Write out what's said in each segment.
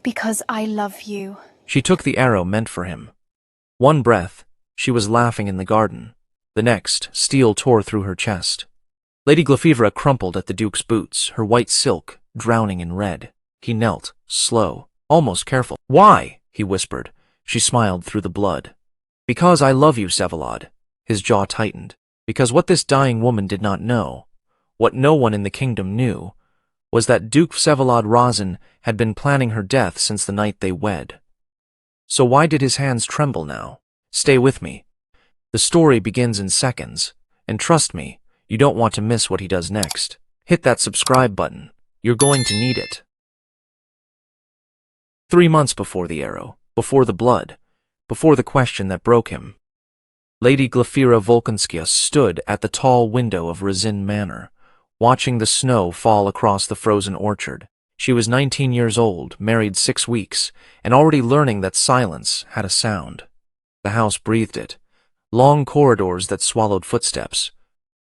Because I love you. She took the arrow meant for him. One breath, she was laughing in the garden. The next, steel tore through her chest. Lady Glafira crumpled at the Duke's boots, her white silk drowning in red. He knelt, slow, almost careful. "Why?" he whispered. She smiled through the blood. "Because I love you, Vsevolod." His jaw tightened. Because what this dying woman did not know, what no one in the kingdom knew, was that Duke Vsevolod Razin had been planning her death since the night they wed. So why did his hands tremble now? Stay with me. The story begins in seconds, and trust me, you don't want to miss what he does next. Hit that subscribe button. You're going to need it. 3 months before the arrow, before the blood, before the question that broke him, Lady Glafira Volkonskaya stood at the tall window of Razin Manor, watching the snow fall across the frozen orchard. She was 19 years old, married 6 weeks, and already learning that silence had a sound. The house breathed it. Long corridors that swallowed footsteps.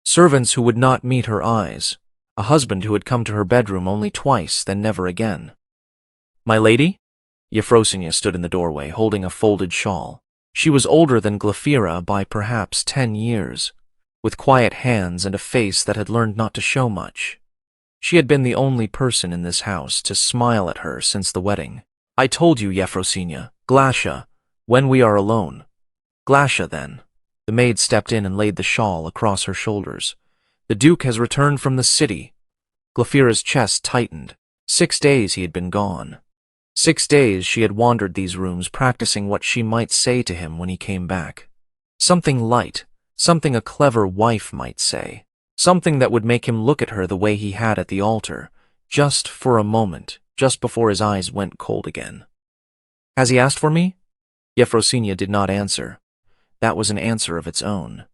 Servants who would not meet her eyes. A husband who had come to her bedroom only twice, then never again. "My lady?" Yefrosinya stood in the doorway, holding a folded shawl. She was older than Glafira by perhaps 10 years, with quiet hands and a face that had learned not to show much. She had been the only person in this house to smile at her since the wedding. "I told you, Yefrosinya, Glasha, when we are alone." "Glasha, then." The maid stepped in and laid the shawl across her shoulders. "The Duke has returned from the city." Glafira's chest tightened. 6 days he had been gone. 6 days she had wandered these rooms, practicing what she might say to him when he came back. Something light, something a clever wife might say. Something that would make him look at her the way he had at the altar, just for a moment, just before his eyes went cold again. "Has he asked for me?" Yefrosinya did not answer. That was an answer of its own.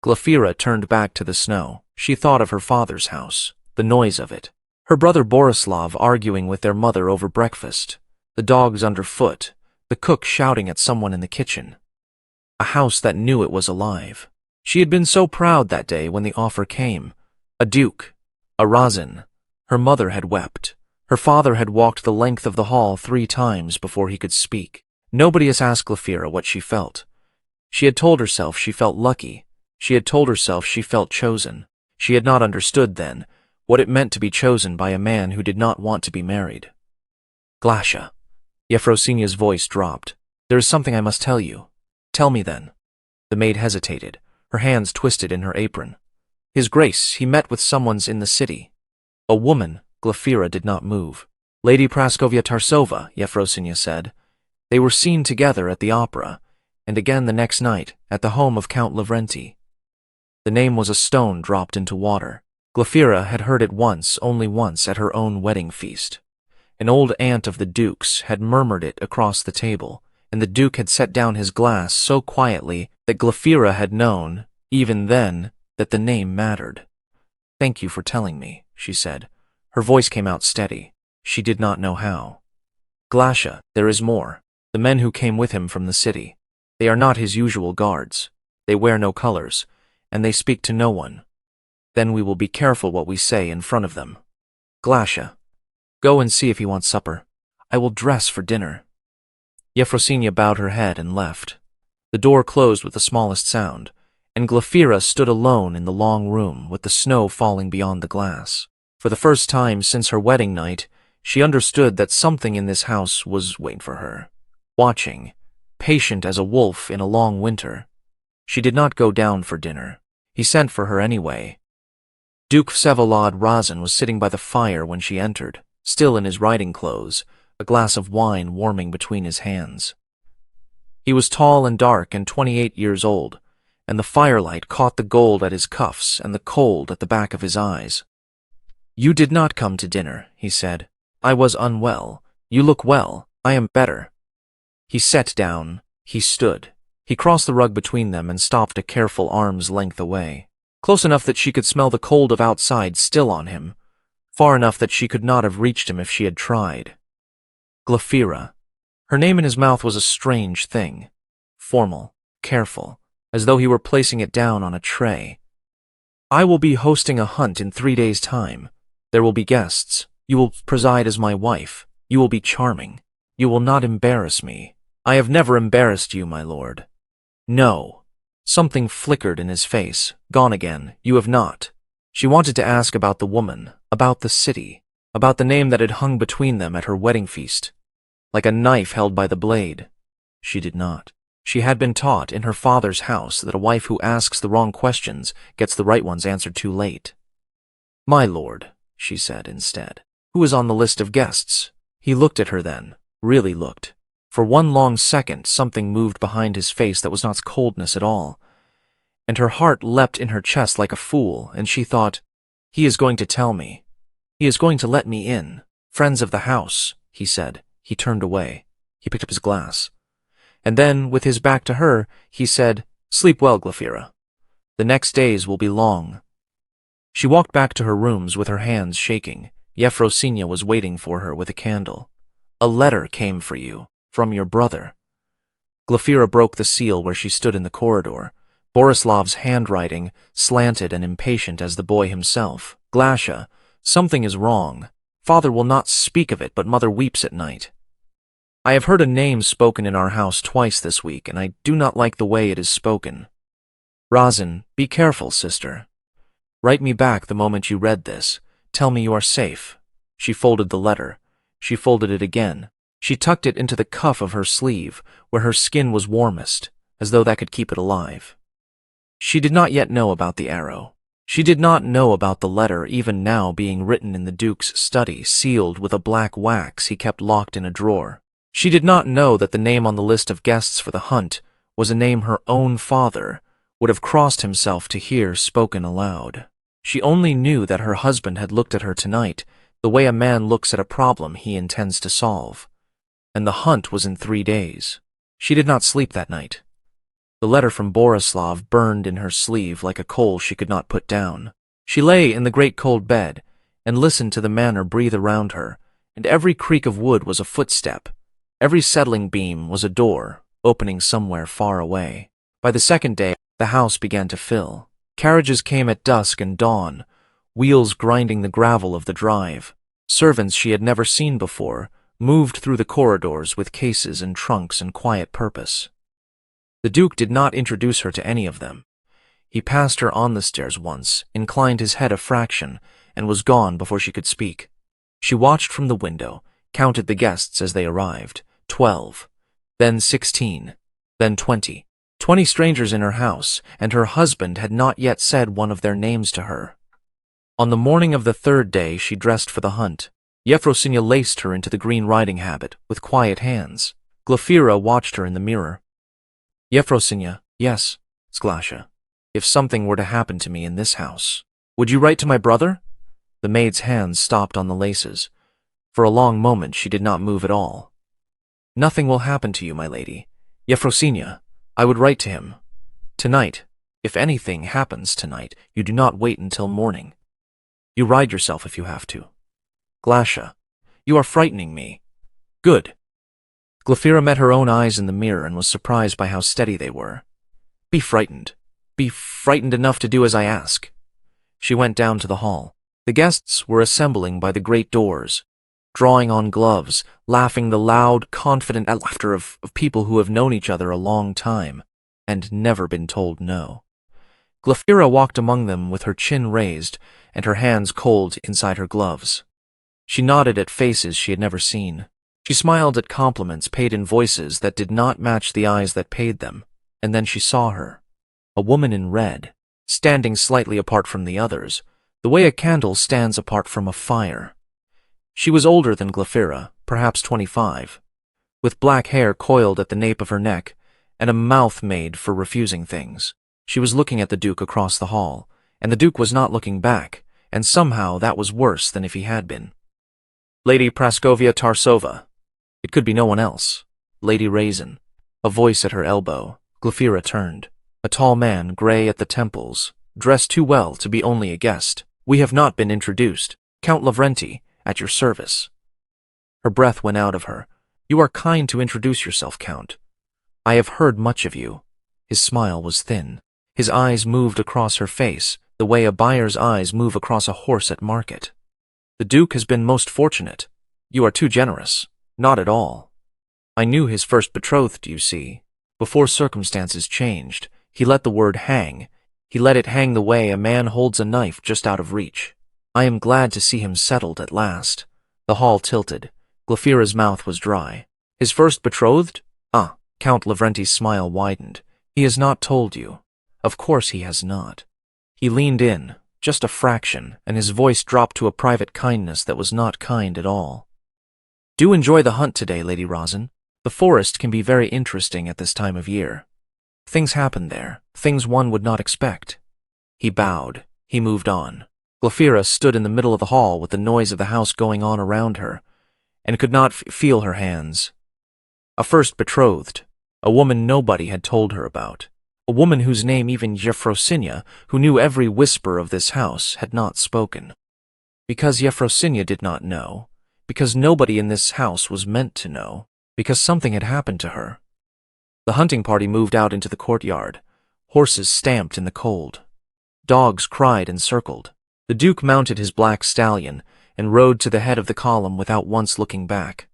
Glafira turned back to the snow. She thought of her father's house, the noise of it. Her brother Borislav arguing with their mother over breakfast, the dogs underfoot, the cook shouting at someone in the kitchen. A house that knew it was alive. She had been so proud that day when the offer came. A duke, a Razin. Her mother had wept. Her father had walked the length of the hall 3 times before he could speak. Nobody has asked Glafira what she felt. She had told herself she felt lucky. She had told herself she felt chosen. She had not understood then what it meant to be chosen by a man who did not want to be married. "Glasha." Yefrosinya's voice dropped. "There is something I must tell you." "Tell me then." The maid hesitated, her hands twisted in her apron. "His Grace, he met with someone's in the city." "A woman." Glafira did not move. "Lady Praskovia Tarsova," Yefrosinya said. "They were seen together at the opera, and again the next night at the home of Count Lavrenti." The name was a stone dropped into water. Glafira had heard it once, only once, at her own wedding feast. An old aunt of the Duke's had murmured it across the table, and the Duke had set down his glass so quietly that Glafira had known, even then, that the name mattered. "Thank you for telling me," she said. Her voice came out steady. She did not know how. "Glasha, there is more. The men who came with him from the city. They are not his usual guards. They wear no colors, and they speak to no one. Then we will be careful what we say in front of them. Glasha, go and see if he wants supper. I will dress for dinner." Yefrosinya bowed her head and left. The door closed with the smallest sound, and Glafira stood alone in the long room with the snow falling beyond the glass. For the first time since her wedding night, she understood that something in this house was waiting for her, watching, patient as a wolf in a long winter. She did not go down for dinner. He sent for her anyway. Duke Vsevolod Razin was sitting by the fire when she entered, still in his riding clothes, a glass of wine warming between his hands. He was tall and dark and 28 years old, and the firelight caught the gold at his cuffs and the cold at the back of his eyes. "You did not come to dinner," he said. "I was unwell. You look well. I am better." He sat down. He stood. He crossed the rug between them and stopped a careful arm's length away, close enough that she could smell the cold of outside still on him, far enough that she could not have reached him if she had tried. Glafira. Her name in his mouth was a strange thing, formal, careful, as though he were placing it down on a tray. "I will be hosting a hunt in 3 days' time. There will be guests. You will preside as my wife. You will be charming." You will not embarrass me. I have never embarrassed you, my lord. No. Something flickered in his face. Gone again. You have not. She wanted to ask about the woman, about the city, about the name that had hung between them at her wedding feast, like a knife held by the blade. She did not. She had been taught in her father's house that a wife who asks the wrong questions gets the right ones answered too late. My lord, she said instead, who is on the list of guests? He looked at her then, really looked. For one long second, something moved behind his face that was not coldness at all, and her heart leapt in her chest like a fool, and she thought, he is going to tell me. He is going to let me in. Friends of the house, he said. He turned away. He picked up his glass. And then, with his back to her, he said, Sleep well, Glafira. The next days will be long. She walked back to her rooms with her hands shaking. Yefrosinya was waiting for her with a candle. A letter came for you, from your brother. Glafira broke the seal where she stood in the corridor. Borislav's handwriting, slanted and impatient as the boy himself. Glasha, something is wrong. Father will not speak of it, but mother weeps at night. I have heard a name spoken in our house twice this week, and I do not like the way it is spoken. Razin, be careful, sister. Write me back the moment you read this. Tell me you are safe. She folded the letter. She folded it again. She tucked it into the cuff of her sleeve, where her skin was warmest, as though that could keep it alive. She did not yet know about the arrow. She did not know about the letter even now being written in the Duke's study, sealed with a black wax he kept locked in a drawer. She did not know that the name on the list of guests for the hunt was a name her own father would have crossed himself to hear spoken aloud. She only knew that her husband had looked at her tonight the way a man looks at a problem he intends to solve. And the hunt was in 3 days. She did not sleep that night. The letter from Borislav burned in her sleeve like a coal she could not put down. She lay in the great cold bed and listened to the manor breathe around her, and every creak of wood was a footstep. Every settling beam was a door, opening somewhere far away. By the second day, the house began to fill. Carriages came at dusk and dawn, wheels grinding the gravel of the drive. Servants she had never seen before moved through the corridors with cases and trunks and quiet purpose. The Duke did not introduce her to any of them. He passed her on the stairs once, inclined his head a fraction, and was gone before she could speak. She watched from the window, counted the guests as they arrived. 12, then 16, then 20. 20 strangers in her house, and her husband had not yet said one of their names to her. On the morning of the 3rd day she dressed for the hunt. Yefrosinya laced her into the green riding habit, with quiet hands. Glafira watched her in the mirror. Yefrosinya, yes, Glasha. If something were to happen to me in this house, would you write to my brother? The maid's hands stopped on the laces. For a long moment she did not move at all. Nothing will happen to you, my lady. Yefrosinya, I would write to him. Tonight, if anything happens tonight, you do not wait until morning. You ride yourself if you have to. Glasha, you are frightening me. Good. Glafira met her own eyes in the mirror and was surprised by how steady they were. Be frightened. Be frightened enough to do as I ask. She went down to the hall. The guests were assembling by the great doors, drawing on gloves, laughing the loud, confident laughter of people who have known each other a long time and never been told no. Glafira walked among them with her chin raised and her hands cold inside her gloves. She nodded at faces she had never seen. She smiled at compliments paid in voices that did not match the eyes that paid them, and then she saw her, a woman in red, standing slightly apart from the others, the way a candle stands apart from a fire. She was older than Glafira, perhaps 25, with black hair coiled at the nape of her neck and a mouth made for refusing things. She was looking at the Duke across the hall, and the Duke was not looking back, and somehow that was worse than if he had been. Lady Praskovia Tarsova. It could be no one else. Lady Razin. A voice at her elbow. Glafira turned. A tall man, grey at the temples, dressed too well to be only a guest. We have not been introduced. Count Lavrenti, at your service. Her breath went out of her. You are kind to introduce yourself, Count. I have heard much of you. His smile was thin. His eyes moved across her face, the way a buyer's eyes move across a horse at market. The Duke has been most fortunate. You are too generous. Not at all. I knew his first betrothed, you see. Before circumstances changed, he let the word hang. He let it hang the way a man holds a knife just out of reach. I am glad to see him settled at last. The hall tilted. Glafira's mouth was dry. His first betrothed? Ah, Count Lavrenti's smile widened. He has not told you. Of course he has not. He leaned in, just a fraction, and his voice dropped to a private kindness that was not kind at all. Do enjoy the hunt today, Lady Razin. The forest can be very interesting at this time of year. Things happen there, things one would not expect. He bowed. He moved on. Glafira stood in the middle of the hall with the noise of the house going on around her, and could not feel her hands. A first betrothed, a woman nobody had told her about, a woman whose name even Yefrosinya, who knew every whisper of this house, had not spoken. Because Yefrosinya did not know, because nobody in this house was meant to know, because something had happened to her. The hunting party moved out into the courtyard. Horses stamped in the cold. Dogs cried and circled. The Duke mounted his black stallion and rode to the head of the column without once looking back.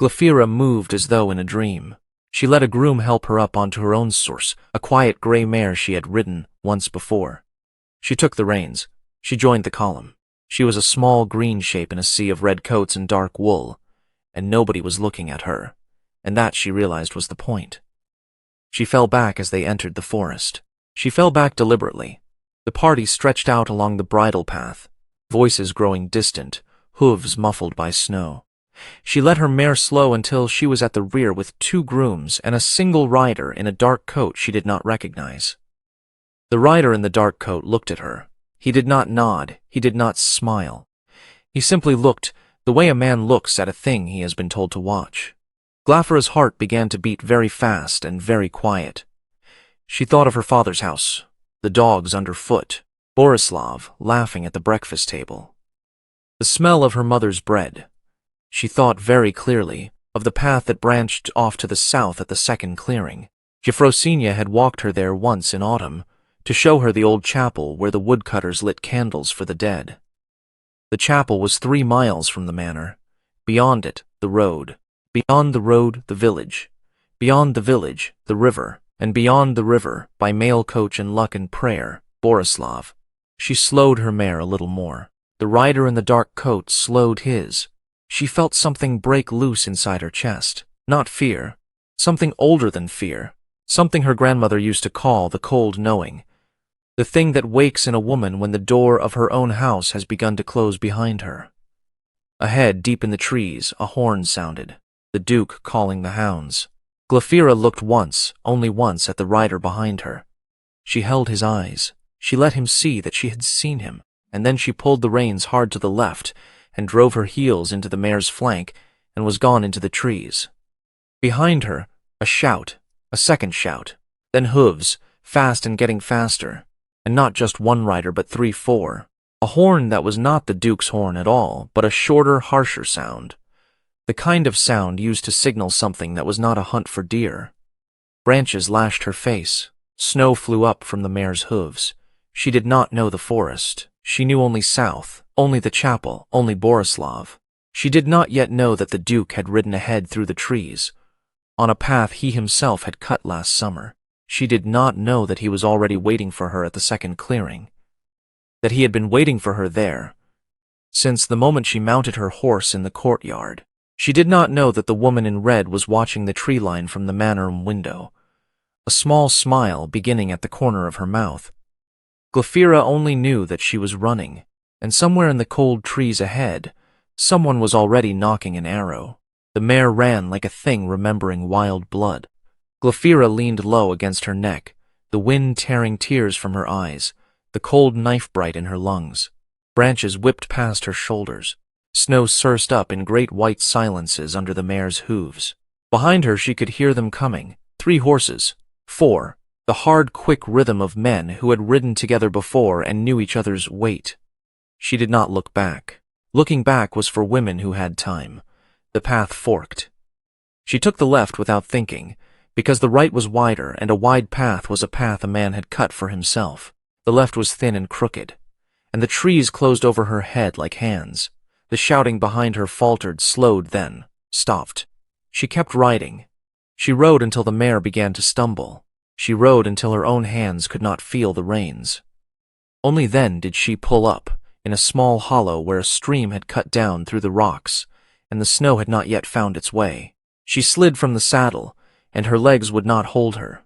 Glafira moved as though in a dream. She let a groom help her up onto her own source, a quiet gray mare she had ridden once before. She took the reins. She joined the column. She was a small green shape in a sea of red coats and dark wool, and nobody was looking at her, and that, she realized, was the point. She fell back as they entered the forest. She fell back deliberately. The party stretched out along the bridle path, voices growing distant, hooves muffled by snow. She let her mare slow until she was at the rear with 2 grooms and a single rider in a dark coat she did not recognize. The rider in the dark coat looked at her. He did not nod, he did not smile. He simply looked, the way a man looks at a thing he has been told to watch. Glafira's heart began to beat very fast and very quiet. She thought of her father's house, the dogs underfoot, Borislav laughing at the breakfast table, the smell of her mother's bread. She thought very clearly of the path that branched off to the south at the second clearing. Yefrosinya had walked her there once in autumn to show her the old chapel where the woodcutters lit candles for the dead. The chapel was 3 miles from the manor. Beyond it, the road. Beyond the road, the village. Beyond the village, the river. And beyond the river, by mail coach and luck and prayer, Borislav. She slowed her mare a little more. The rider in the dark coat slowed his. She felt something break loose inside her chest. Not fear. Something older than fear. Something her grandmother used to call the cold knowing. The thing that wakes in a woman when the door of her own house has begun to close behind her. Ahead, deep in the trees, a horn sounded. The Duke calling the hounds. Glafira looked once, only once, at the rider behind her. She held his eyes. She let him see that she had seen him, and then she pulled the reins hard to the left and drove her heels into the mare's flank and was gone into the trees. Behind her, a shout, a second shout, then hooves, fast and getting faster, and not just one rider but 3, 4. A horn that was not the Duke's horn at all, but a shorter, harsher sound. The kind of sound used to signal something that was not a hunt for deer. Branches lashed her face. Snow flew up from the mare's hooves. She did not know the forest. She knew only south, only the chapel, only Borislav. She did not yet know that the Duke had ridden ahead through the trees, on a path he himself had cut last summer. She did not know that he was already waiting for her at the second clearing, that he had been waiting for her there since the moment she mounted her horse in the courtyard. She did not know that the woman in red was watching the tree line from the manor window, a small smile beginning at the corner of her mouth. Glafira only knew that she was running, and somewhere in the cold trees ahead, someone was already knocking an arrow. The mare ran like a thing remembering wild blood. Glafira leaned low against her neck, the wind tearing tears from her eyes, the cold knife bright in her lungs. Branches whipped past her shoulders. Snow surged up in great white silences under the mare's hooves. Behind her she could hear them coming, 3 horses, 4, the hard, quick rhythm of men who had ridden together before and knew each other's weight. She did not look back. Looking back was for women who had time. The path forked. She took the left without thinking, because the right was wider, and a wide path was a path a man had cut for himself. The left was thin and crooked, and the trees closed over her head like hands. The shouting behind her faltered, slowed, then stopped. She kept riding. She rode until the mare began to stumble. She rode until her own hands could not feel the reins. Only then did she pull up, in a small hollow where a stream had cut down through the rocks, and the snow had not yet found its way. She slid from the saddle, and her legs would not hold her.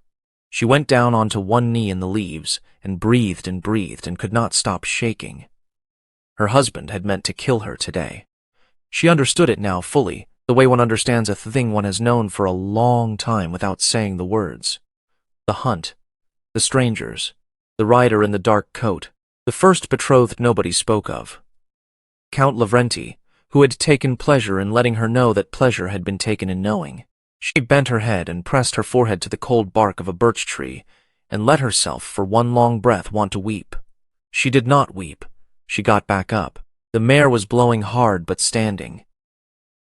She went down onto one knee in the leaves, and breathed and could not stop shaking. Her husband had meant to kill her today. She understood it now fully, the way one understands a thing one has known for a long time without saying the words. The hunt, the strangers, the rider in the dark coat, the first betrothed nobody spoke of. Count Lavrenti, who had taken pleasure in letting her know that pleasure had been taken in knowing. She bent her head and pressed her forehead to the cold bark of a birch tree, and let herself for one long breath want to weep. She did not weep. She got back up. The mare was blowing hard but standing.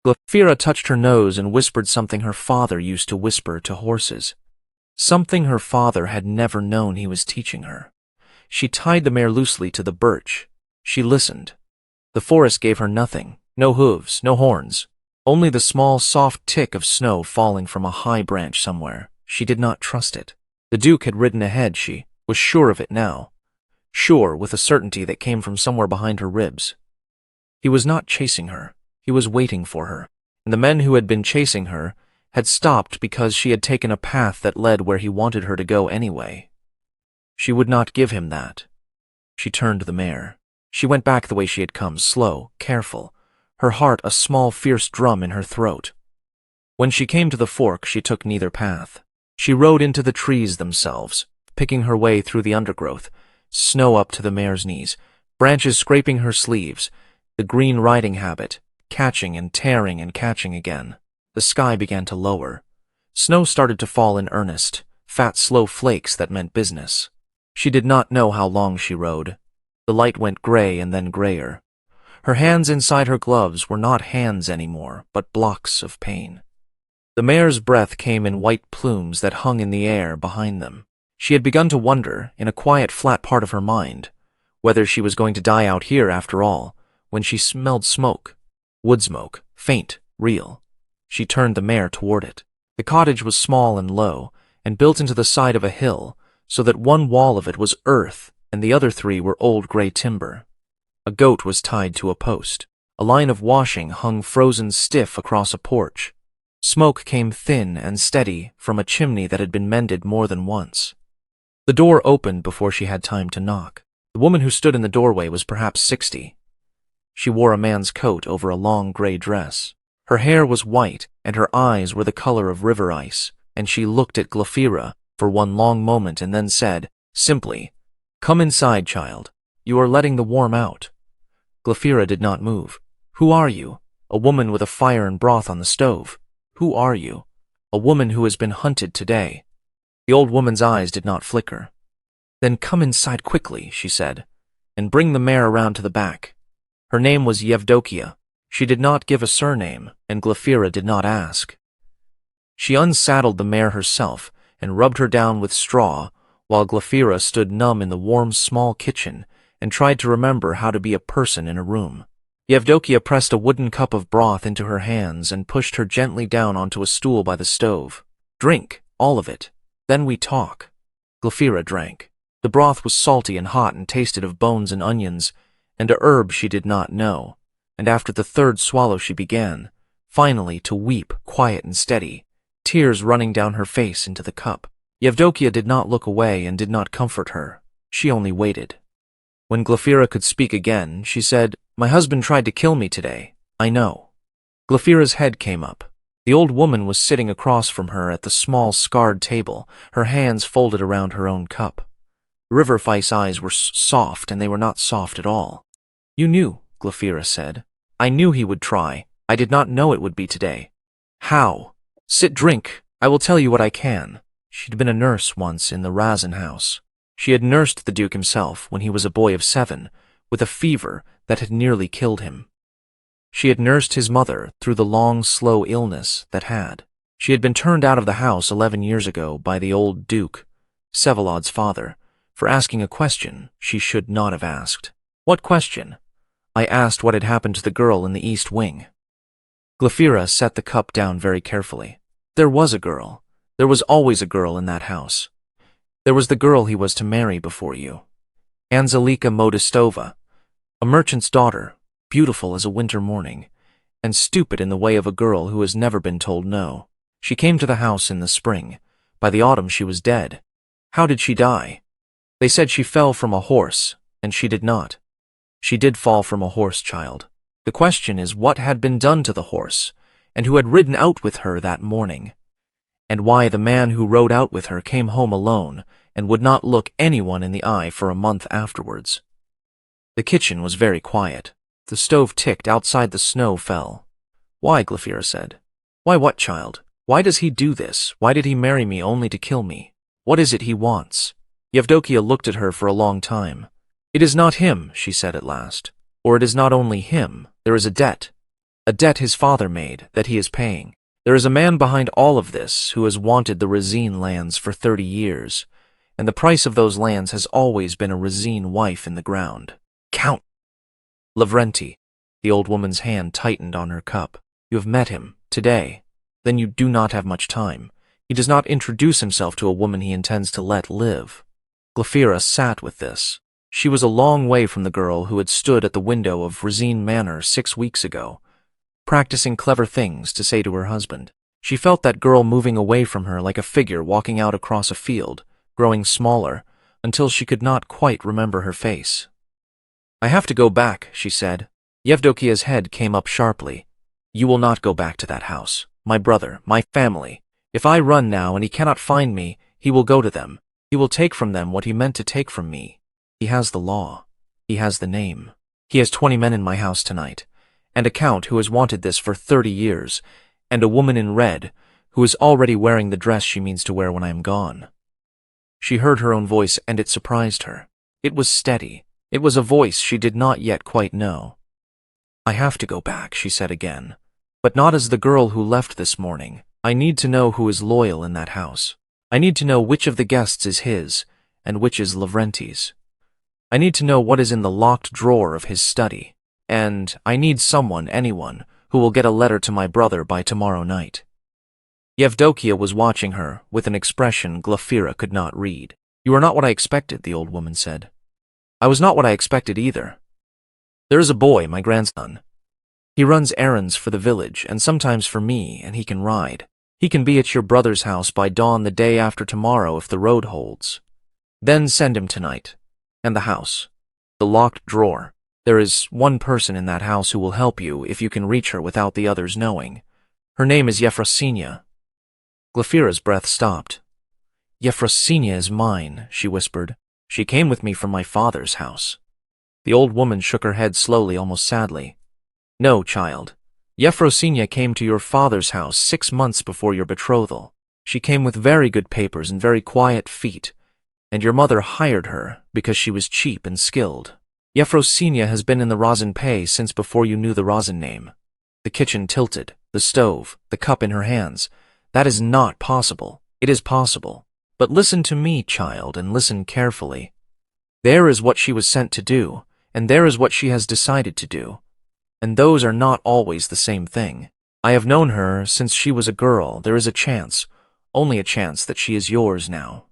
Glafira touched her nose and whispered something her father used to whisper to horses. Something her father had never known he was teaching her. She tied the mare loosely to the birch. She listened. The forest gave her nothing. No hooves, no horns. Only the small, soft tick of snow falling from a high branch somewhere. She did not trust it. The Duke had ridden ahead, she was sure of it now. Sure, with a certainty that came from somewhere behind her ribs. He was not chasing her. He was waiting for her. And the men who had been chasing her had stopped because she had taken a path that led where he wanted her to go anyway. She would not give him that. She turned the mare. She went back the way she had come, slow, careful, her heart a small fierce drum in her throat. When she came to the fork, she took neither path. She rode into the trees themselves, picking her way through the undergrowth, snow up to the mare's knees, branches scraping her sleeves, the green riding habit, catching and tearing and catching again. The sky began to lower. Snow started to fall in earnest, fat slow flakes that meant business. She did not know how long she rode. The light went gray and then grayer. Her hands inside her gloves were not hands anymore, but blocks of pain. The mare's breath came in white plumes that hung in the air behind them. She had begun to wonder, in a quiet, flat part of her mind, whether she was going to die out here after all, when she smelled smoke. Wood smoke, faint, real. She turned the mare toward it. The cottage was small and low, and built into the side of a hill, so that one wall of it was earth, and the other three were old gray timber. A goat was tied to a post. A line of washing hung frozen stiff across a porch. Smoke came thin and steady from a chimney that had been mended more than once. The door opened before she had time to knock. The woman who stood in the doorway was perhaps 60. She wore a man's coat over a long gray dress. Her hair was white, and her eyes were the color of river ice, and she looked at Glafira for one long moment and then said, simply, "Come inside, child. You are letting the warm out." Glafira did not move. "Who are you? A woman with a fire and broth on the stove. Who are you? A woman who has been hunted today." The old woman's eyes did not flicker. "Then come inside quickly," she said, "and bring the mare around to the back." Her name was Yevdokia. She did not give a surname, and Glafira did not ask. She unsaddled the mare herself and rubbed her down with straw, while Glafira stood numb in the warm small kitchen and tried to remember how to be a person in a room. Yevdokia pressed a wooden cup of broth into her hands and pushed her gently down onto a stool by the stove. "Drink, all of it. Then we talk." Glafira drank. The broth was salty and hot and tasted of bones and onions, and a herb she did not know, and after the third swallow she began, finally, to weep, quiet and steady, tears running down her face into the cup. Yevdokia did not look away and did not comfort her. She only waited. When Glafira could speak again, she said, "My husband tried to kill me today. I know." Glafira's head came up. The old woman was sitting across from her at the small scarred table, her hands folded around her own cup. Riverfeist's eyes were soft, and they were not soft at all. "You knew," Glafira said. "I knew he would try. I did not know it would be today." "How?" "Sit, drink. I will tell you what I can." She'd been a nurse once in the Razin house. She had nursed the Duke himself when he was a boy of 7, with a fever that had nearly killed him. She had nursed his mother through the long, slow illness that had. She had been turned out of the house 11 years ago by the old Duke, Vsevolod's father, for asking a question she should not have asked. "What question?" "I asked what had happened to the girl in the East Wing." Glafira set the cup down very carefully. There was a girl. There was always a girl in that house. There was the girl he was to marry before you. Anzelika Modestova, a merchant's daughter, beautiful as a winter morning, and stupid in the way of a girl who has never been told no. She came to the house in the spring. By the autumn she was dead. How did she die? They said she fell from a horse, and she did not. She did fall from a horse, child. The question is what had been done to the horse, and who had ridden out with her that morning, and why the man who rode out with her came home alone and would not look anyone in the eye for a month afterwards. The kitchen was very quiet. The stove ticked, outside the snow fell. Why, Glafira said. Why what, child? Why does he do this? Why did he marry me only to kill me? What is it he wants? Yevdokia looked at her for a long time. It is not him, she said at last. Or it is not only him. There is a debt his father made, that he is paying. There is a man behind all of this who has wanted the Razin lands for 30 years, and the price of those lands has always been a Razin wife in the ground. Count Lavrenti. The old woman's hand tightened on her cup. You have met him, today. Then you do not have much time. He does not introduce himself to a woman he intends to let live. Glafira sat with this. She was a long way from the girl who had stood at the window of Razin Manor 6 weeks ago, practicing clever things to say to her husband. She felt that girl moving away from her like a figure walking out across a field, growing smaller, until she could not quite remember her face. I have to go back, she said. Yevdokia's head came up sharply. You will not go back to that house. My brother, my family. If I run now and he cannot find me, he will go to them. He will take from them what he meant to take from me. He has the law. He has the name. He has 20 men in my house tonight, and a count who has wanted this for 30 years, and a woman in red who is already wearing the dress she means to wear when I am gone. She heard her own voice, and it surprised her. It was steady. It was a voice she did not yet quite know. I have to go back, she said again, but not as the girl who left this morning. I need to know who is loyal in that house. I need to know which of the guests is his, and which is Lavrenti's. I need to know what is in the locked drawer of his study, and I need anyone, who will get a letter to my brother by tomorrow night. Yevdokia was watching her, with an expression Glafira could not read. You are not what I expected, the old woman said. I was not what I expected either. There is a boy, my grandson. He runs errands for the village, and sometimes for me, and he can ride. He can be at your brother's house by dawn the day after tomorrow if the road holds. Then send him tonight. And the house. The locked drawer. There is one person in that house who will help you if you can reach her without the others knowing. Her name is Yefrosinya. Glafira's breath stopped. Yefrosinya is mine, she whispered. She came with me from my father's house. The old woman shook her head slowly, almost sadly. No, child. Yefrosinya came to your father's house 6 months before your betrothal. She came with very good papers and very quiet feet, and your mother hired her because she was cheap and skilled. Yefrosinya has been in the Razin pay since before you knew the Razin name. The kitchen tilted, the stove, the cup in her hands. That is not possible. It is possible. But listen to me, child, and listen carefully. There is what she was sent to do, and there is what she has decided to do. And those are not always the same thing. I have known her since she was a girl. There is a chance, only a chance, that she is yours now.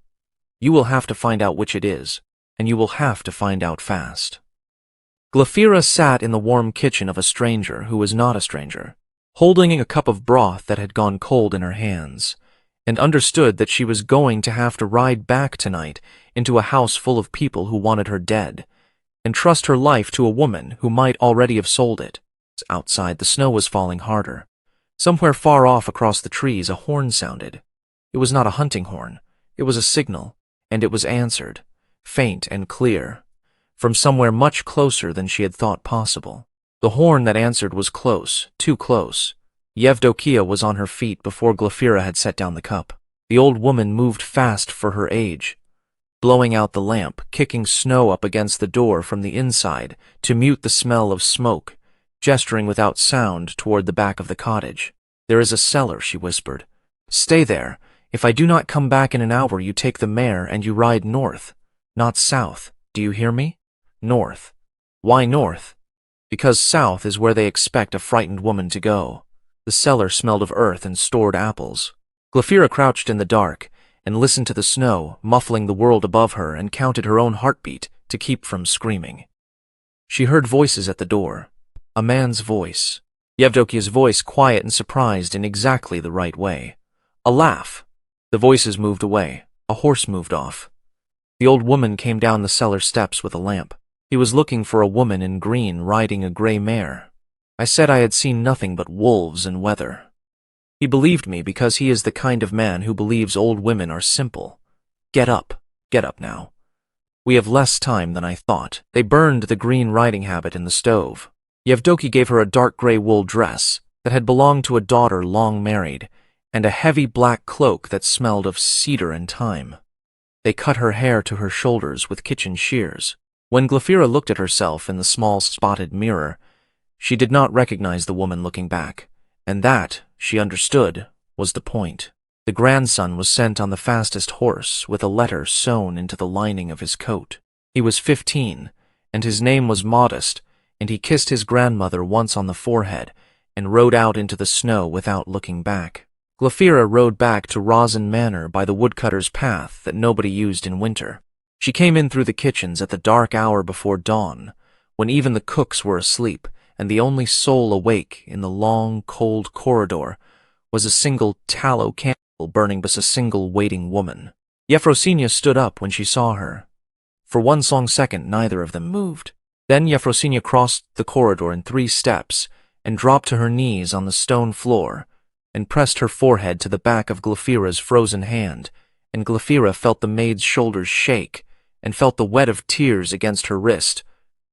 You will have to find out which it is, and you will have to find out fast. Glafira sat in the warm kitchen of a stranger who was not a stranger, holding a cup of broth that had gone cold in her hands, and understood that she was going to have to ride back tonight into a house full of people who wanted her dead, and trust her life to a woman who might already have sold it. Outside, the snow was falling harder. Somewhere far off across the trees, a horn sounded. It was not a hunting horn. It was a signal, and it was answered, faint and clear, from somewhere much closer than she had thought possible. The horn that answered was close, too close. Yevdokia was on her feet before Glafira had set down the cup. The old woman moved fast for her age, blowing out the lamp, kicking snow up against the door from the inside to mute the smell of smoke, gesturing without sound toward the back of the cottage. There is a cellar, she whispered. Stay there. If I do not come back in an hour, you take the mare and you ride north, not south. Do you hear me? North. Why north? Because south is where they expect a frightened woman to go. The cellar smelled of earth and stored apples. Glafira crouched in the dark and listened to the snow, muffling the world above her, and counted her own heartbeat to keep from screaming. She heard voices at the door. A man's voice. Yevdokia's voice, quiet and surprised in exactly the right way. A laugh. The voices moved away. A horse moved off. The old woman came down the cellar steps with a lamp. He was looking for a woman in green riding a gray mare. I said I had seen nothing but wolves and weather. He believed me because he is the kind of man who believes old women are simple. Get up now. We have less time than I thought. They burned the green riding habit in the stove. Yevdoki gave her a dark gray wool dress that had belonged to a daughter long married, and a heavy black cloak that smelled of cedar and thyme. They cut her hair to her shoulders with kitchen shears. When Glafira looked at herself in the small spotted mirror, she did not recognize the woman looking back, and that, she understood, was the point. The grandson was sent on the fastest horse with a letter sewn into the lining of his coat. He was 15, and his name was Modest, and he kissed his grandmother once on the forehead and rode out into the snow without looking back. Glafira rode back to Razin Manor by the woodcutter's path that nobody used in winter. She came in through the kitchens at the dark hour before dawn, when even the cooks were asleep, and the only soul awake in the long, cold corridor was a single tallow candle burning beside a single waiting woman. Yefrosinia stood up when she saw her. For one long second, neither of them moved. Then Yefrosinia crossed the corridor in 3 steps and dropped to her knees on the stone floor and pressed her forehead to the back of Glafira's frozen hand, and Glafira felt the maid's shoulders shake and felt the wet of tears against her wrist,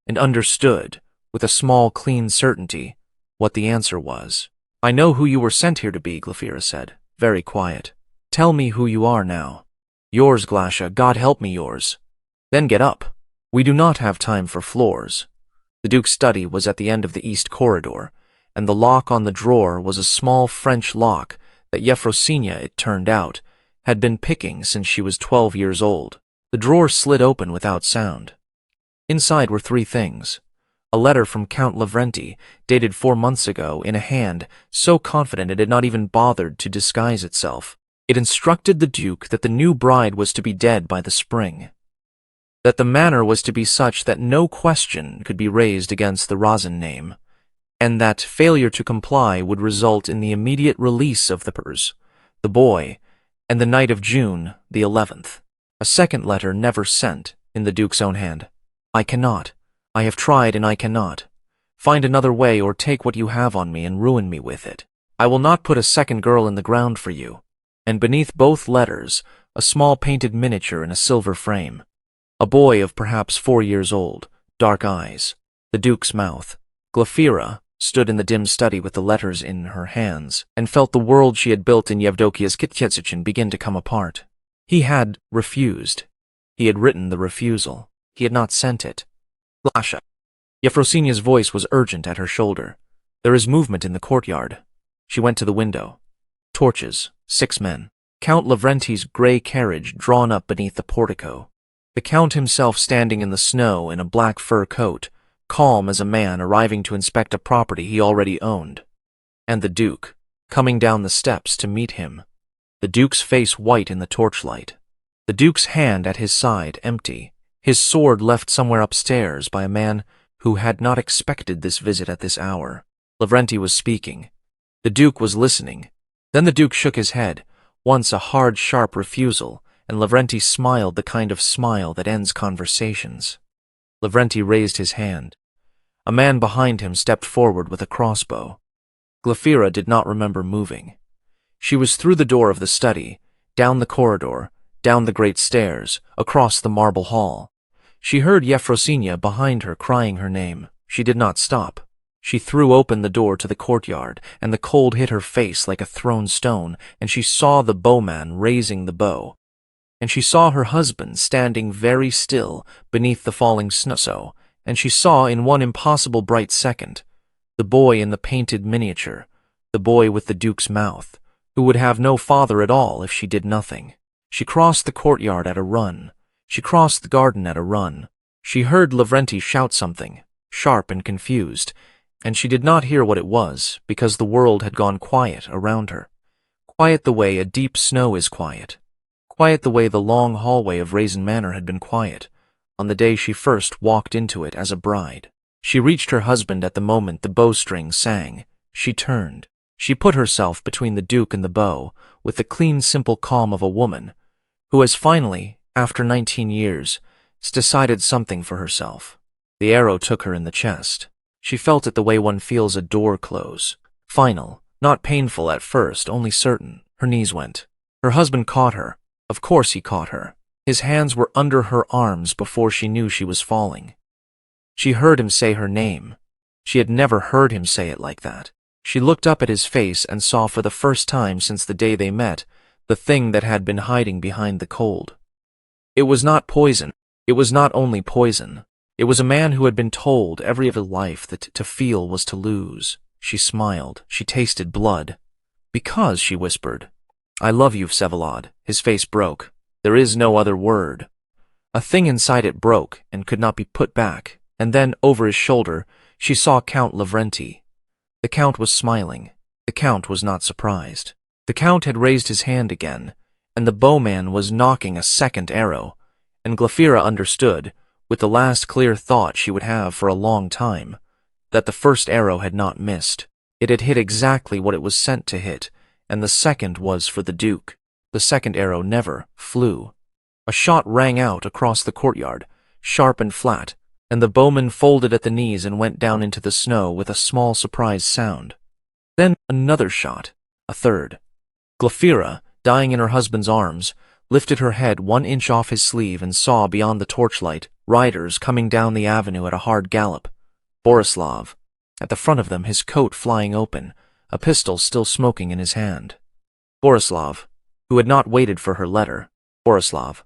and understood, with a small, clean certainty, what the answer was. "I know who you were sent here to be," Glafira said, very quiet. "Tell me who you are now." "Yours, Glasha, God help me, yours." "Then get up. We do not have time for floors." The Duke's study was at the end of the east corridor, and the lock on the drawer was a small French lock that Yefrosinia, it turned out, had been picking since she was 12 years old. The drawer slid open without sound. Inside were 3 things. A letter from Count Lavrenti, dated 4 months ago, in a hand so confident it had not even bothered to disguise itself. It instructed the Duke that the new bride was to be dead by the spring, that the manor was to be such that no question could be raised against the Razin name, and that failure to comply would result in the immediate release of the pers, the boy, and the night of June the 11th. A second letter never sent, in the Duke's own hand. "I cannot. I have tried and I cannot. Find another way or take what you have on me and ruin me with it. I will not put a second girl in the ground for you." And beneath both letters, a small painted miniature in a silver frame. A boy of perhaps 4 years old, dark eyes, the Duke's mouth. Glafira stood in the dim study with the letters in her hands and felt the world she had built in Yevdokia's kitchen begin to come apart. He had refused. He had written the refusal. He had not sent it. "Glasha." Yefrosinia's voice was urgent at her shoulder. "There is movement in the courtyard." She went to the window. Torches, 6 men. Count Lavrenti's gray carriage drawn up beneath the portico. The Count himself standing in the snow in a black fur coat, calm as a man arriving to inspect a property he already owned. And the Duke, coming down the steps to meet him. The Duke's face white in the torchlight. The Duke's hand at his side empty, his sword left somewhere upstairs by a man who had not expected this visit at this hour. Lavrenti was speaking. The Duke was listening. Then the Duke shook his head, once a hard, sharp refusal, and Lavrenti smiled the kind of smile that ends conversations. Lavrenti raised his hand. A man behind him stepped forward with a crossbow. Glafira did not remember moving. She was through the door of the study, down the corridor, down the great stairs, across the marble hall. She heard Yefrosinia behind her crying her name. She did not stop. She threw open the door to the courtyard, and the cold hit her face like a thrown stone, and she saw the bowman raising the bow. And she saw her husband standing very still beneath the falling snow, and she saw in one impossible bright second the boy in the painted miniature, the boy with the Duke's mouth, who would have no father at all if she did nothing. She crossed the courtyard at a run. She crossed the garden at a run. She heard Lavrenti shout something, sharp and confused, and she did not hear what it was, because the world had gone quiet around her. Quiet the way a deep snow is quiet. Quiet the way the long hallway of Razin Manor had been quiet, on the day she first walked into it as a bride. She reached her husband at the moment the bowstring sang. She turned. She put herself between the Duke and the bow, with the clean, simple calm of a woman, who has finally, after 19 years, decided something for herself. The arrow took her in the chest. She felt it the way one feels a door close. Final, not painful at first, only certain. Her knees went. Her husband caught her. Of course he caught her. His hands were under her arms before she knew she was falling. She heard him say her name. She had never heard him say it like that. She looked up at his face and saw for the first time since the day they met the thing that had been hiding behind the cold. It was not poison. It was not only poison. It was a man who had been told every other life that to feel was to lose. She smiled. She tasted blood. Because, she whispered, I love you, Vsevolod. His face broke. There is no other word. A thing inside it broke and could not be put back, and then, over his shoulder, she saw Count Lavrenti. The Count was smiling. The Count was not surprised. The Count had raised his hand again, and the bowman was knocking a second arrow, and Glafira understood, with the last clear thought she would have for a long time, that the first arrow had not missed. It had hit exactly what it was sent to hit, and the second was for the Duke. The second arrow never flew. A shot rang out across the courtyard, sharp and flat, and the bowman folded at the knees and went down into the snow with a small surprised sound. Then another shot, a third. Glafira, dying in her husband's arms, lifted her head 1 inch off his sleeve and saw beyond the torchlight riders coming down the avenue at a hard gallop. Borislav, at the front of them, his coat flying open, a pistol still smoking in his hand. Borislav, who had not waited for her letter. Borislav,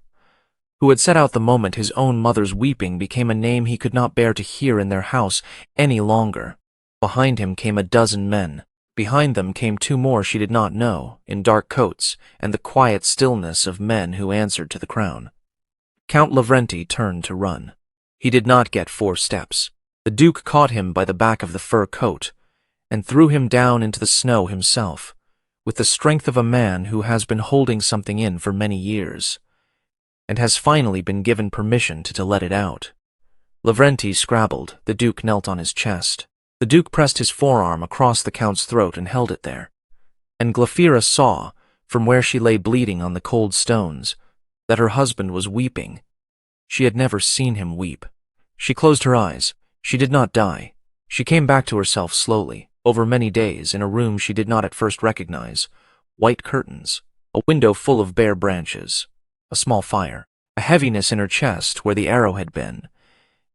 who had set out the moment his own mother's weeping became a name he could not bear to hear in their house any longer. Behind him came a dozen men. Behind them came 2 more she did not know, in dark coats, and the quiet stillness of men who answered to the crown. Count Lavrenti turned to run. He did not get 4 steps. The Duke caught him by the back of the fur coat, and threw him down into the snow himself, with the strength of a man who has been holding something in for many years, and has finally been given permission to let it out. Lavrenti scrabbled. The Duke knelt on his chest. The Duke pressed his forearm across the Count's throat and held it there. And Glafira saw, from where she lay bleeding on the cold stones, that her husband was weeping. She had never seen him weep. She closed her eyes. She did not die. She came back to herself slowly, over many days, in a room she did not at first recognize. White curtains, a window full of bare branches, a small fire, a heaviness in her chest where the arrow had been,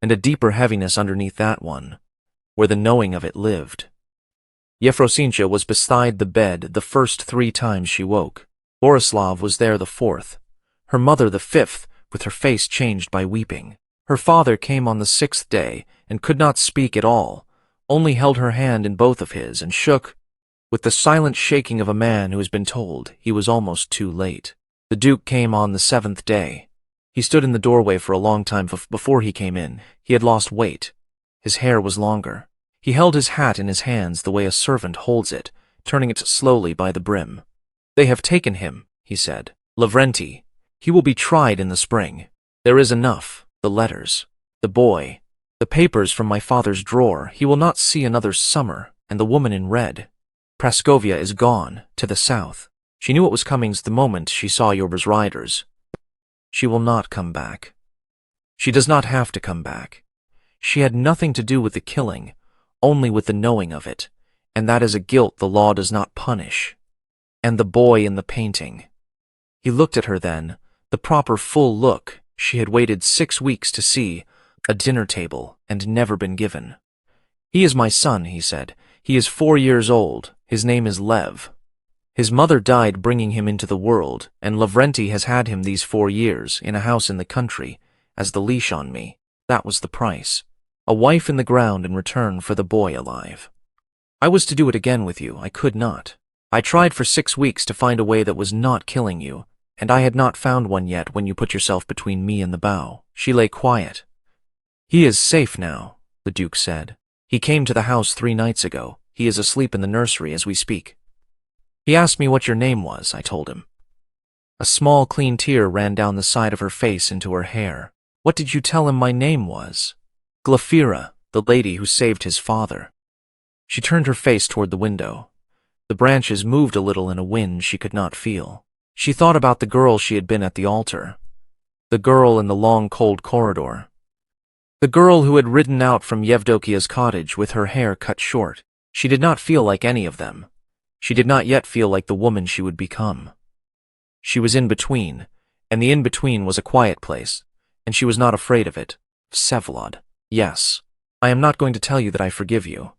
and a deeper heaviness underneath that one, where the knowing of it lived. Yefrosintia was beside the bed the first 3 times she woke. Borislav was there the 4th. Her mother the 5th, with her face changed by weeping. Her father came on the 6th day and could not speak at all, only held her hand in both of his and shook, with the silent shaking of a man who has been told he was almost too late. The Duke came on the 7th day. He stood in the doorway for a long time before he came in. He had lost weight. His hair was longer. He held his hat in his hands the way a servant holds it, turning it slowly by the brim. They have taken him, he said. Lavrenti. He will be tried in the spring. There is enough. The letters. The boy. The papers from my father's drawer. He will not see another summer, and the woman in red. Praskovia is gone, to the south. She knew what was coming the moment she saw Yorba's riders. She will not come back. She does not have to come back. She had nothing to do with the killing, only with the knowing of it, and that is a guilt the law does not punish. And the boy in the painting. He looked at her then, the proper full look she had waited 6 weeks to see, a dinner table, and never been given. He is my son, he said. He is 4 years old. His name is Lev. His mother died bringing him into the world, and Lavrenti has had him these 4 years, in a house in the country, as the leash on me. That was the price. A wife in the ground in return for the boy alive. I was to do it again with you. I could not. I tried for 6 weeks to find a way that was not killing you, and I had not found one yet when you put yourself between me and the bow. She lay quiet. He is safe now, the Duke said. He came to the house 3 nights ago. He is asleep in the nursery as we speak. He asked me what your name was, I told him. A small clean tear ran down the side of her face into her hair. What did you tell him my name was? Glafira, the lady who saved his father. She turned her face toward the window. The branches moved a little in a wind she could not feel. She thought about the girl she had been at the altar. The girl in the long cold corridor. The girl who had ridden out from Yevdokia's cottage with her hair cut short. She did not feel like any of them. She did not yet feel like the woman she would become. She was in between, and the in-between was a quiet place, and she was not afraid of it. Vsevolod. Yes. I am not going to tell you that I forgive you.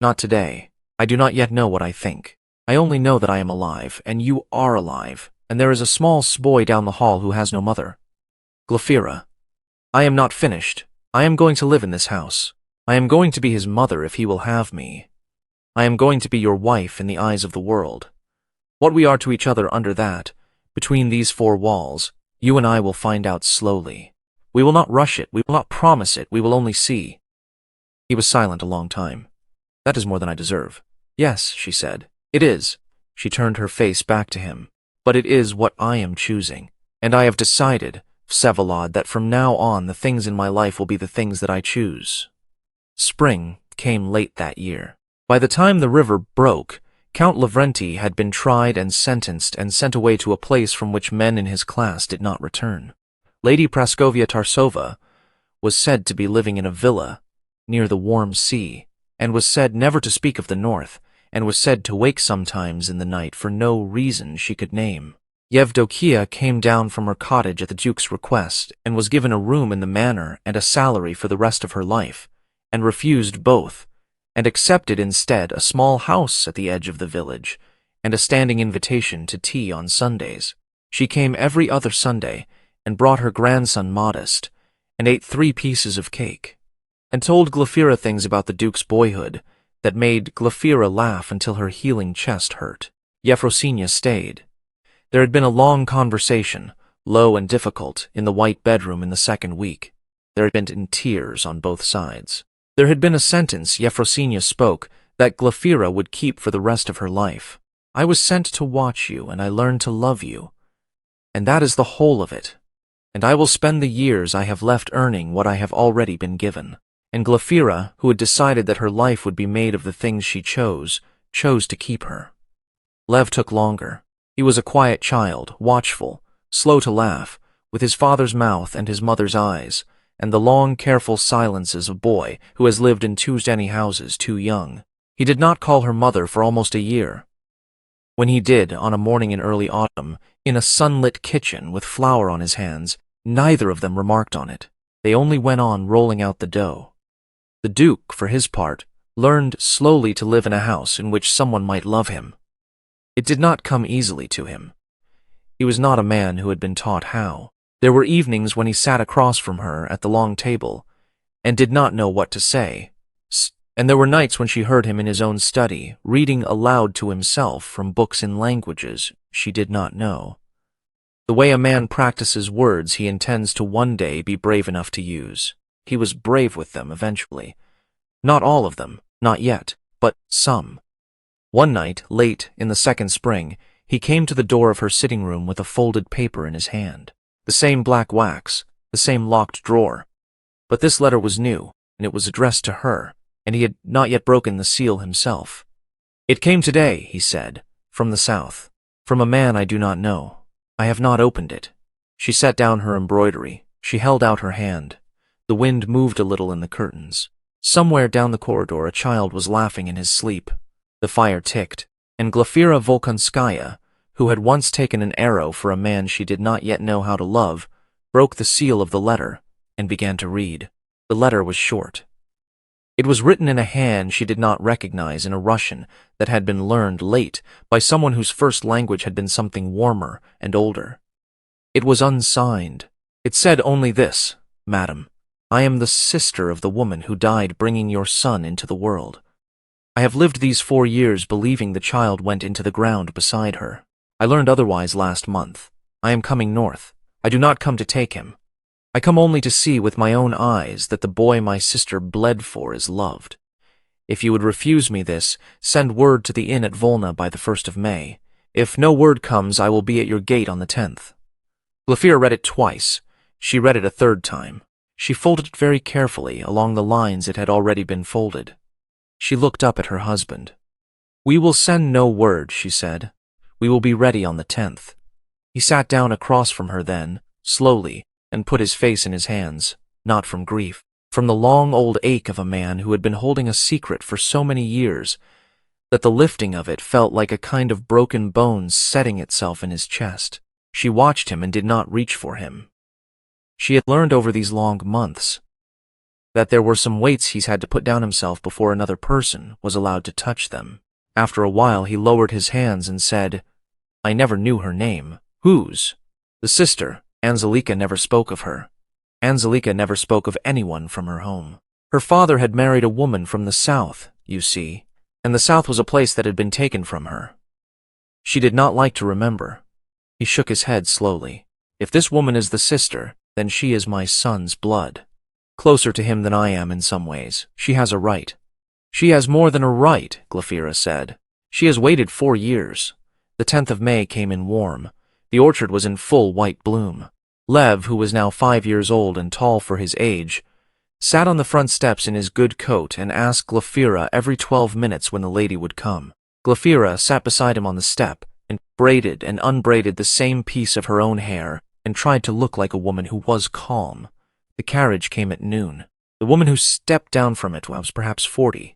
Not today. I do not yet know what I think. I only know that I am alive, and you are alive, and there is a small boy down the hall who has no mother. Glafira. I am not finished. I am going to live in this house. I am going to be his mother if he will have me. I am going to be your wife in the eyes of the world. What we are to each other under that, between these 4 walls, you and I will find out slowly. We will not rush it, we will not promise it, we will only see. He was silent a long time. That is more than I deserve. Yes, she said. It is. She turned her face back to him. But it is what I am choosing. And I have decided, Vsevolod, that from now on the things in my life will be the things that I choose. Spring came late that year. By the time the river broke, Count Lavrenti had been tried and sentenced and sent away to a place from which men in his class did not return. Lady Praskovia Tarsova was said to be living in a villa near the warm sea, and was said never to speak of the north, and was said to wake sometimes in the night for no reason she could name. Yevdokia came down from her cottage at the Duke's request, and was given a room in the manor and a salary for the rest of her life, and refused both, and accepted instead a small house at the edge of the village, and a standing invitation to tea on Sundays. She came every other Sunday, and brought her grandson Modest, and ate 3 pieces of cake, and told Glafira things about the Duke's boyhood that made Glafira laugh until her healing chest hurt. Yefrosinia stayed. There had been a long conversation, low and difficult, in the white bedroom in the 2nd week. There had been in tears on both sides. There had been a sentence Yefrosinia spoke that Glafira would keep for the rest of her life. I was sent to watch you, and I learned to love you. And that is the whole of it. And I will spend the years I have left earning what I have already been given. And Glafira, who had decided that her life would be made of the things she chose to keep her. Lev took longer. He was a quiet child, watchful, slow to laugh, with his father's mouth and his mother's eyes, and the long, careful silences of a boy who has lived in 2 Zdenny houses too young. He did not call her mother for almost a year. When he did, on a morning in early autumn, in a sunlit kitchen with flour on his hands, neither of them remarked on it. They only went on rolling out the dough. The Duke, for his part, learned slowly to live in a house in which someone might love him. It did not come easily to him. He was not a man who had been taught how. There were evenings when he sat across from her at the long table and did not know what to say, and there were nights when she heard him in his own study, reading aloud to himself from books in languages she did not know. The way a man practices words he intends to one day be brave enough to use. He was brave with them eventually. Not all of them, not yet, but some. One night, late in the 2nd spring, he came to the door of her sitting room with a folded paper in his hand. The same black wax, the same locked drawer. But this letter was new, and it was addressed to her, and he had not yet broken the seal himself. It came today, he said, from the south, from a man I do not know. I have not opened it. She set down her embroidery. She held out her hand. The wind moved a little in the curtains. Somewhere down the corridor a child was laughing in his sleep. The fire ticked, and Glafira Volkonskaya, who had once taken an arrow for a man she did not yet know how to love, broke the seal of the letter and began to read. The letter was short. It was written in a hand she did not recognize, in a Russian that had been learned late by someone whose first language had been something warmer and older. It was unsigned. It said only this: Madam, I am the sister of the woman who died bringing your son into the world. I have lived these 4 years believing the child went into the ground beside her. I learned otherwise last month. I am coming north. I do not come to take him. I come only to see with my own eyes that the boy my sister bled for is loved. If you would refuse me this, send word to the inn at Volna by the 1st of May. If no word comes, I will be at your gate on the 10th. Glafira read it twice. She read it a third time. She folded it very carefully along the lines it had already been folded. She looked up at her husband. "We will send no word," she said. "We will be ready on the 10th. He sat down across from her then, slowly, and put his face in his hands, not from grief, from the long old ache of a man who had been holding a secret for so many years that the lifting of it felt like a kind of broken bone setting itself in his chest. She watched him and did not reach for him. She had learned over these long months that there were some weights he's had to put down himself before another person was allowed to touch them. After a while he lowered his hands and said, "I never knew her name." "Whose?" "The sister. Anzelika never spoke of her. Anzelika never spoke of anyone from her home. Her father had married a woman from the south, you see, and the south was a place that had been taken from her. She did not like to remember." He shook his head slowly. "If this woman is the sister, then she is my son's blood. Closer to him than I am in some ways. She has a right." "She has more than a right," Glafira said. "She has waited 4 years. The 10th of May came in warm. The orchard was in full white bloom. Lev, who was now 5 years old and tall for his age, sat on the front steps in his good coat and asked Glafira every 12 minutes when the lady would come. Glafira sat beside him on the step and braided and unbraided the same piece of her own hair and tried to look like a woman who was calm. The carriage came at noon. The woman who stepped down from it was perhaps 40.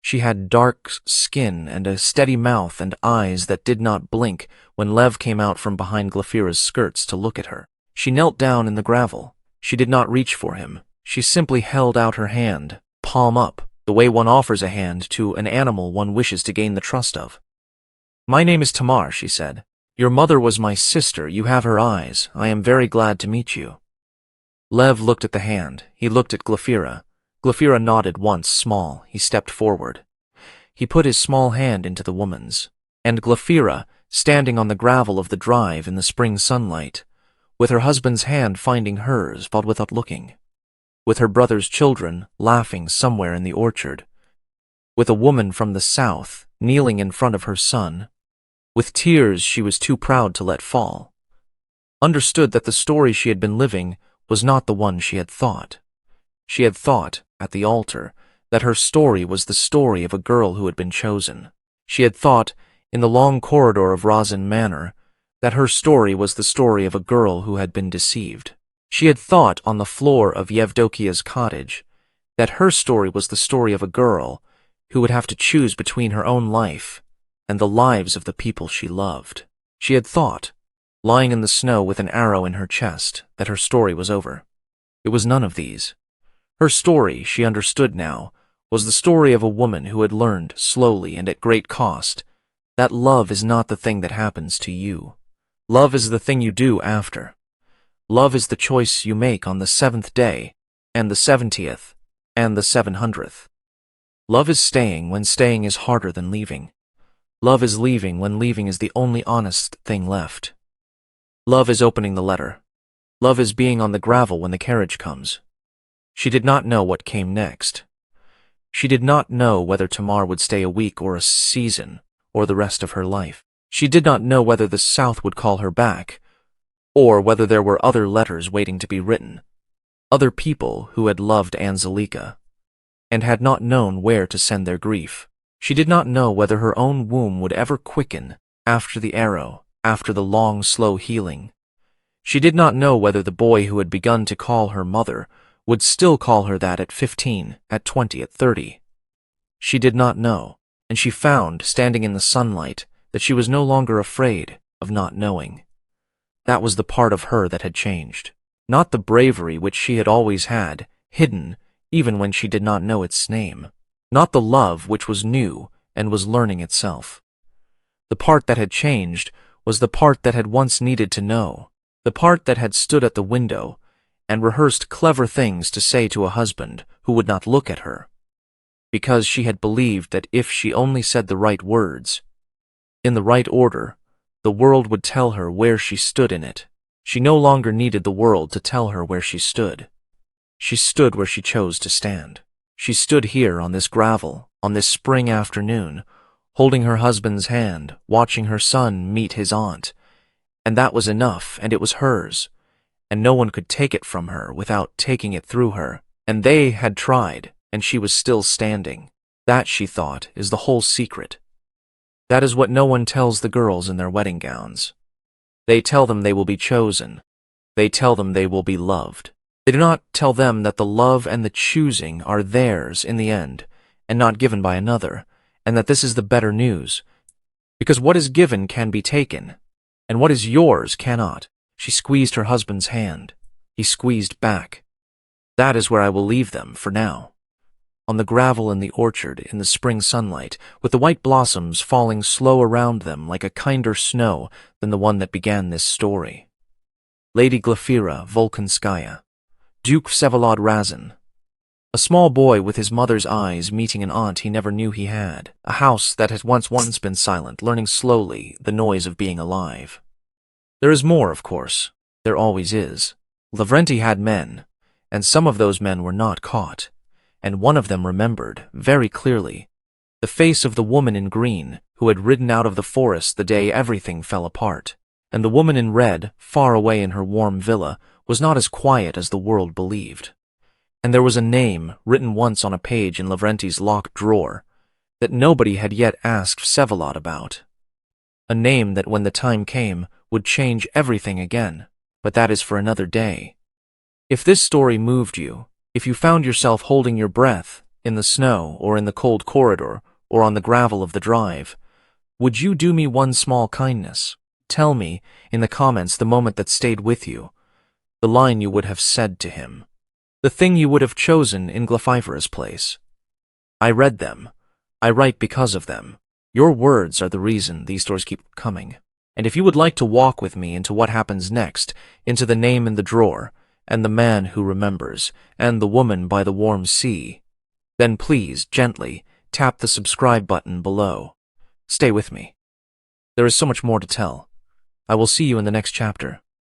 She had dark skin and a steady mouth and eyes that did not blink when Lev came out from behind Glafira's skirts to look at her. She knelt down in the gravel. She did not reach for him. She simply held out her hand, palm up, the way one offers a hand to an animal one wishes to gain the trust of. "My name is Tamar," she said. "Your mother was my sister. You have her eyes. I am very glad to meet you." Lev looked at the hand. He looked at Glafira. Glafira nodded once, small. He stepped forward. He put his small hand into the woman's. And Glafira, standing on the gravel of the drive in the spring sunlight, with her husband's hand finding hers, but without looking, with her brother's children laughing somewhere in the orchard, with a woman from the south kneeling in front of her son, with tears she was too proud to let fall, understood that the story she had been living was not the one she had thought. She had thought, at the altar, that her story was the story of a girl who had been chosen. She had thought, in the long corridor of Razin Manor, that her story was the story of a girl who had been deceived. She had thought on the floor of Yevdokia's cottage that her story was the story of a girl who would have to choose between her own life and the lives of the people she loved. She had thought, lying in the snow with an arrow in her chest, that her story was over. It was none of these. Her story, she understood now, was the story of a woman who had learned, slowly and at great cost, that love is not the thing that happens to you. Love is the thing you do after. Love is the choice you make on the 7th day, and the 70th, and the 700th. Love is staying when staying is harder than leaving. Love is leaving when leaving is the only honest thing left. Love is opening the letter. Love is being on the gravel when the carriage comes. She did not know what came next. She did not know whether Tamar would stay a week or a season, or the rest of her life. She did not know whether the South would call her back, or whether there were other letters waiting to be written, other people who had loved Anzelika, and had not known where to send their grief. She did not know whether her own womb would ever quicken after the arrow, after the long, slow healing. She did not know whether the boy who had begun to call her mother would still call her that at 15, at 20, at 30. She did not know, and she found, standing in the sunlight, that she was no longer afraid of not knowing. That was the part of her that had changed. Not the bravery which she had always had, hidden, even when she did not know its name. Not the love which was new and was learning itself. The part that had changed was the part that had once needed to know, the part that had stood at the window and rehearsed clever things to say to a husband who would not look at her, because she had believed that if she only said the right words, in the right order, the world would tell her where she stood in it. She no longer needed the world to tell her where she stood. She stood where she chose to stand. She stood here on this gravel, on this spring afternoon, holding her husband's hand, watching her son meet his aunt. And that was enough, and it was hers. And no one could take it from her without taking it through her. And they had tried, and she was still standing. That, she thought, is the whole secret. That is what no one tells the girls in their wedding gowns. They tell them they will be chosen. They tell them they will be loved. They do not tell them that the love and the choosing are theirs in the end, and not given by another, and that this is the better news. Because what is given can be taken, and what is yours cannot. She squeezed her husband's hand. He squeezed back. That is where I will leave them for now. On the gravel in the orchard, in the spring sunlight, with the white blossoms falling slow around them like a kinder snow than the one that began this story. Lady Glafira Volkonskaya. Duke Vsevolod Razin. A small boy with his mother's eyes meeting an aunt he never knew he had. A house that had once been silent, learning slowly the noise of being alive. There is more, of course. There always is. Lavrenti had men, and some of those men were not caught. And one of them remembered, very clearly, the face of the woman in green who had ridden out of the forest the day everything fell apart. And the woman in red, far away in her warm villa, was not as quiet as the world believed. And there was a name written once on a page in Lavrenti's locked drawer that nobody had yet asked Vsevolod about. A name that, when the time came, would change everything again, but that is for another day. If this story moved you, if you found yourself holding your breath in the snow or in the cold corridor or on the gravel of the drive, would you do me one small kindness? Tell me in the comments the moment that stayed with you, the line you would have said to him, the thing you would have chosen in Glafira's place. I read them. I write because of them. Your words are the reason these stories keep coming. And if you would like to walk with me into what happens next, into the name in the drawer, and the man who remembers, and the woman by the warm sea, then please, gently, tap the subscribe button below. Stay with me. There is so much more to tell. I will see you in the next chapter.